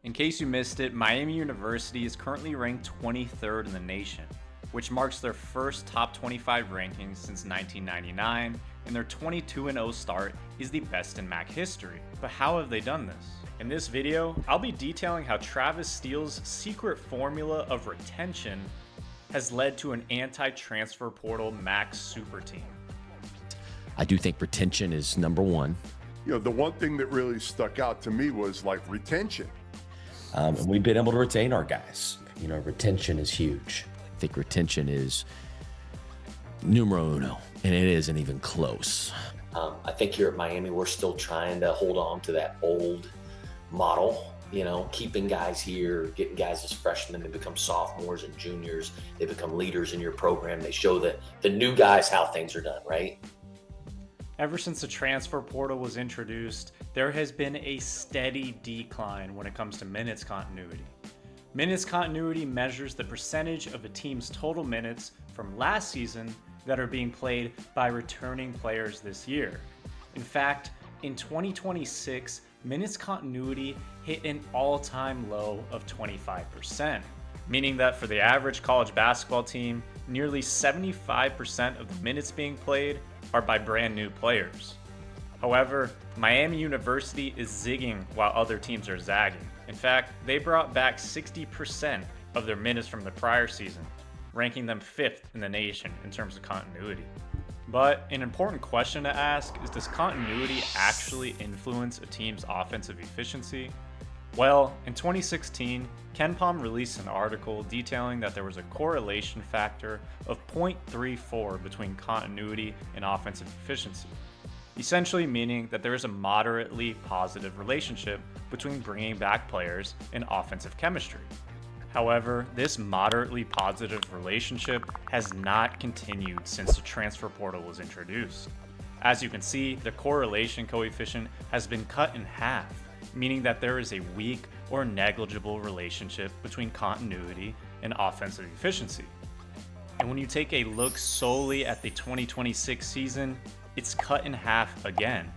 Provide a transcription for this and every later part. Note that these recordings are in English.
In case you missed it, Miami University is currently ranked 23rd in the nation, which marks their first top 25 rankings since 1999, and their 22-0 start is the best in MAC history. But how have they done this? In this video, I'll be detailing how Travis Steele's secret formula of retention has led to an anti-transfer portal MAC super team. I do think retention is number one. You know, the one thing that really stuck out to me was like retention. And we've been able to retain our guys. You know, retention is huge. I think retention is numero uno, and it isn't even close. I think here at Miami, we're still trying to hold on to that old model, you know, keeping guys here, getting guys as freshmen, they become sophomores and juniors, they become leaders in your program, they show the new guys how things are done, right? Ever since the transfer portal was introduced, there has been a steady decline when it comes to minutes continuity. Minutes continuity measures the percentage of a team's total minutes from last season that are being played by returning players this year. In fact, in 2026, minutes continuity hit an all-time low of 25%, meaning that for the average college basketball team, nearly 75% of the minutes being played are by brand new players. However, Miami University is zigging while other teams are zagging. In fact, they brought back 60% of their minutes from the prior season, ranking them 5th in the nation in terms of continuity. But an important question to ask is, does continuity actually influence a team's offensive efficiency? Well, in 2016, KenPom released an article detailing that there was a correlation factor of 0.34 between continuity and offensive efficiency, essentially meaning that there is a moderately positive relationship between bringing back players and offensive chemistry. However, this moderately positive relationship has not continued since the transfer portal was introduced. As you can see, the correlation coefficient has been cut in half, meaning that there is a weak or negligible relationship between continuity and offensive efficiency. And when you take a look solely at the 2026 season, it's cut in half again,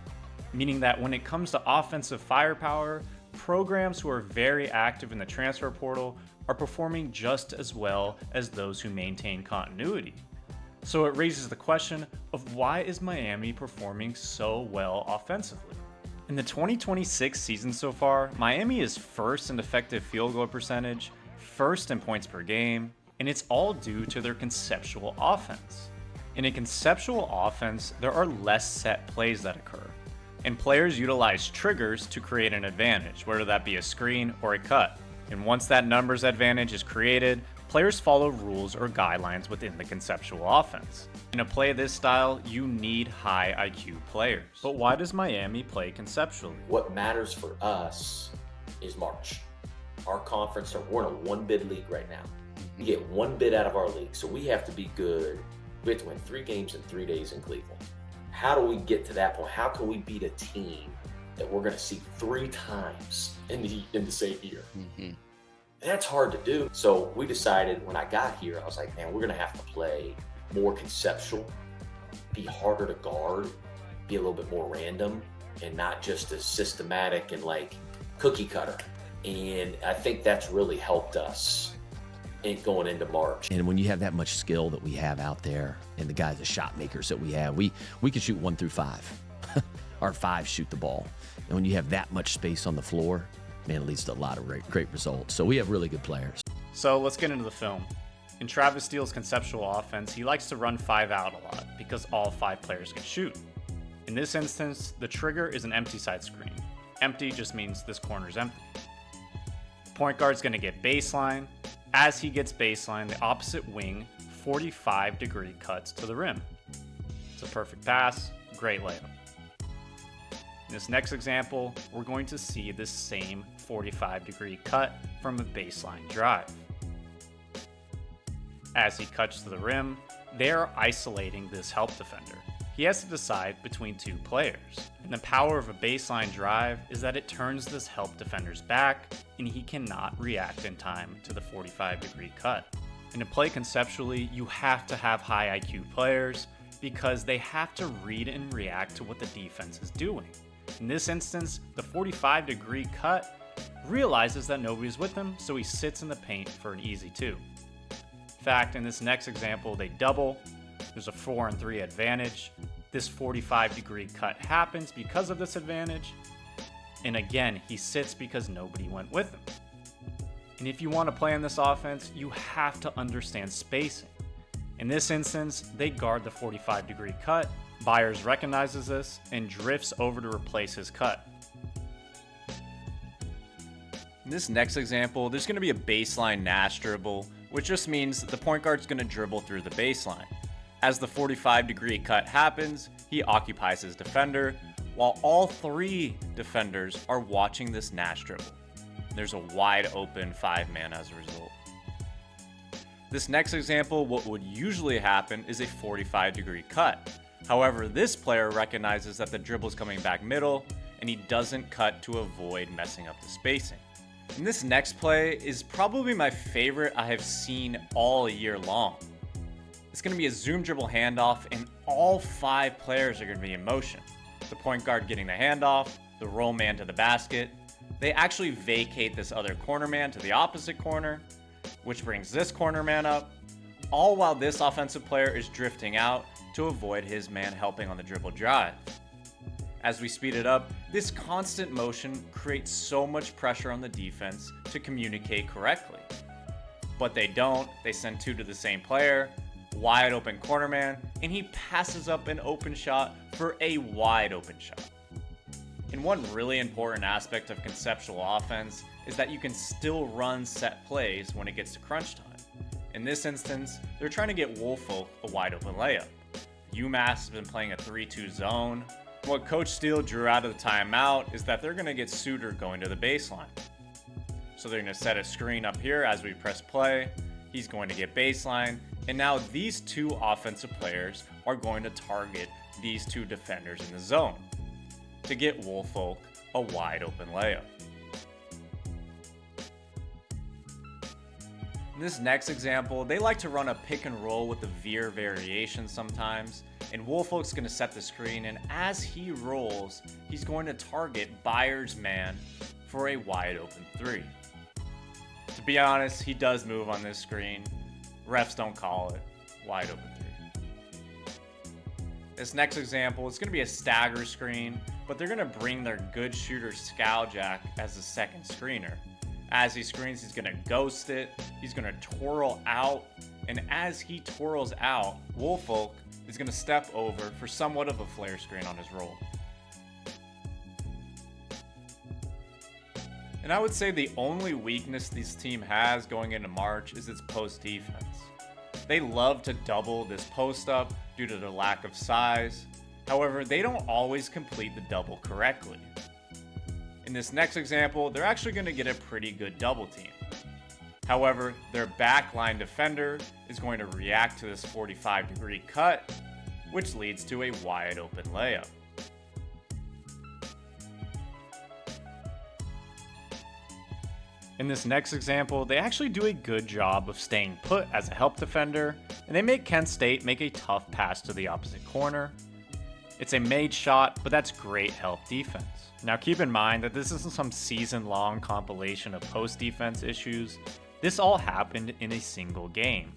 meaning that when it comes to offensive firepower, programs who are very active in the transfer portal are performing just as well as those who maintain continuity. So it raises the question of, why is Miami performing so well offensively? In the 2026 season so far, Miami is first in effective field goal percentage, first in points per game, and it's all due to their conceptual offense. In a conceptual offense, there are less set plays that occur, and players utilize triggers to create an advantage, whether that be a screen or a cut. And once that numbers advantage is created, players follow rules or guidelines within the conceptual offense. In a play of this style, you need high IQ players. But why does Miami play conceptually? What matters for us is March. Our conference, we're in a one-bid league right now. You get one bid out of our league, so we have to be good. We have to win 3 games in 3 days in Cleveland. How do we get to that point? How can we beat a team that we're going to see 3 times in the same year? That's hard to do. So we decided, when I got here, I was like, man, we're going to have to play more conceptual, be harder to guard, be a little bit more random, and not just as systematic and like cookie cutter. And I think that's really helped us in going into March. And when you have that much skill that we have out there, and the guys, the shot makers that we have, we can shoot 1 through 5. Our 5 shoot the ball. And when you have that much space on the floor, man, it leads to a lot of great results. So we have really good players. So let's get into the film. In Travis Steele's conceptual offense, he likes to run 5 out a lot because all 5 players can shoot. In this instance, the trigger is an empty side screen. Empty just means this corner is empty. The point guard's going to get baseline. As he gets baseline, the opposite wing 45-degree cuts to the rim. It's a perfect pass, great layup. In this next example, we're going to see the same 45-degree cut from a baseline drive. As he cuts to the rim, they are isolating this help defender. He has to decide between 2 players. And the power of a baseline drive is that it turns this help defender's back, and he cannot react in time to the 45-degree cut. And to play conceptually, you have to have high IQ players because they have to read and react to what the defense is doing. In this instance, the 45-degree cut realizes that nobody's with him, so he sits in the paint for an easy 2. In fact, in this next example, they double. There's a 4-on-3 advantage. This 45-degree cut happens because of this advantage. And again, he sits because nobody went with him. And if you want to play in this offense, you have to understand spacing. In this instance, they guard the 45-degree cut. Byers recognizes this and drifts over to replace his cut. In this next example, there's going to be a baseline Nash dribble, which just means that the point guard's going to dribble through the baseline. As the 45-degree cut happens, he occupies his defender, while all 3 defenders are watching this Nash dribble. There's a wide open 5-man as a result. This next example, what would usually happen is a 45-degree cut. However, this player recognizes that the dribble is coming back middle, and he doesn't cut to avoid messing up the spacing. And this next play is probably my favorite I have seen all year long. It's going to be a zoom dribble handoff, and all 5 players are going to be in motion. The point guard getting the handoff, the roll man to the basket. They actually vacate this other corner man to the opposite corner, which brings this corner man up, all while this offensive player is drifting out to avoid his man helping on the dribble drive. As we speed it up, this constant motion creates so much pressure on the defense to communicate correctly. But they don't. They send 2 to the same player, wide open corner man, and he passes up an open shot for a wide open shot. And one really important aspect of conceptual offense is that you can still run set plays when it gets to crunch time. In this instance, they're trying to get Woolfolk a wide open layup. UMass has been playing a 3-2 zone. What Coach Steele drew out of the timeout is that they're going to get Suter going to the baseline. So they're going to set a screen up here as we press play. He's going to get baseline. And now these 2 offensive players are going to target these 2 defenders in the zone to get Woolfolk a wide open layup. In this next example, they like to run a pick and roll with the Veer variation sometimes, and Woolfolk's going to set the screen, and as he rolls, he's going to target Byers' man for a wide open 3. To be honest, he does move on this screen. Refs don't call it. Wide open 3. This next example, it's going to be a stagger screen, but they're going to bring their good shooter Skowjack as the second screener. As he screens, he's going to ghost it, he's going to twirl out, and as he twirls out, Woolfolk is going to step over for somewhat of a flare screen on his roll. And I would say the only weakness this team has going into March is its post defense. They love to double this post up due to their lack of size. However, they don't always complete the double correctly. In this next example, they're actually going to get a pretty good double team. However, their backline defender is going to react to this 45-degree cut, which leads to a wide open layup. In this next example, they actually do a good job of staying put as a help defender, and they make Kent State make a tough pass to the opposite corner. It's a made shot, but that's great help defense. Now keep in mind that this isn't some season-long compilation of post-defense issues. This all happened in a single game.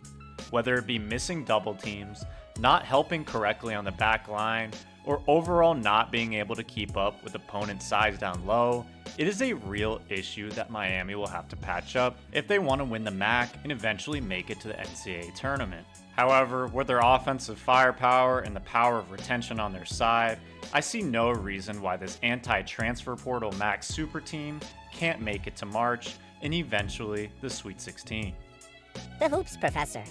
Whether it be missing double teams, not helping correctly on the back line, or overall not being able to keep up with opponent's size down low, it is a real issue that Miami will have to patch up if they want to win the MAC and eventually make it to the NCAA tournament. However, with their offensive firepower and the power of retention on their side, I see no reason why this anti-transfer portal MAC super team can't make it to March and eventually the Sweet 16. The Hoops Professor.